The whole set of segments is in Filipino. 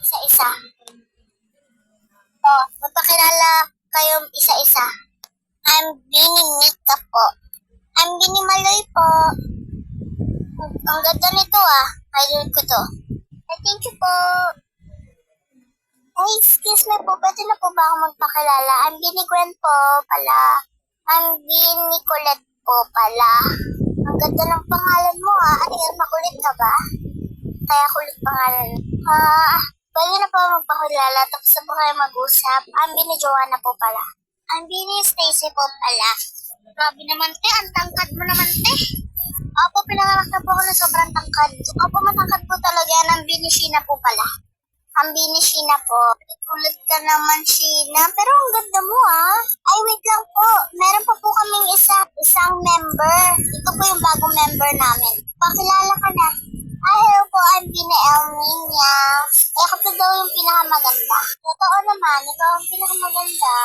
Isa-isa. Magpakilala kayong isa-isa. I'm Bini Mika po. I'm Bini Maloy po. Ang ganda nito Idol ko to. Thank you po. Ay, excuse me po. Pwede na po ba ako magpakilala? I'm Bini Gwen po pala. I'm Bini Colette po pala. Ang ganda ng pangalan mo Ano yan? Makulit ka ba? Kaya kulit pangalan. Pwede na po magpakilala tapos na po kayo mag-usap. I'm Bini Joanna po pala. I'm Bini Stacy po pala. Grabe naman te, ang tangkad mo naman te. Opo, pinanganak na po ako ng sobrang tangkad. Opo, matangkad po talaga yan. Ang Bini Sheena po pala. Ang Bini Sheena po. Kulit ka naman, Sheena. Pero ang ganda mo Ay, wait lang po. Meron pa po kaming isang member. Ito po yung bagong member namin. Pakilala ka na. Hello po, I'm Bini Elminia. Ako po daw yung pinakamaganda. Totoo naman, ikaw ang pinakamaganda.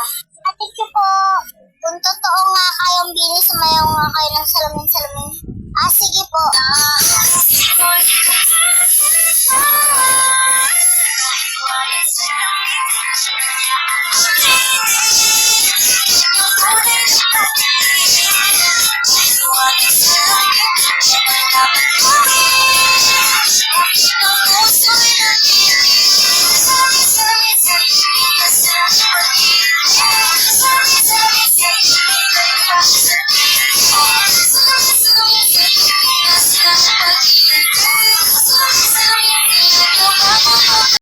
Thank you po. Kung totoo nga kayong Bini, sumayaw nga kayo ng salamin-salamin. Sige po.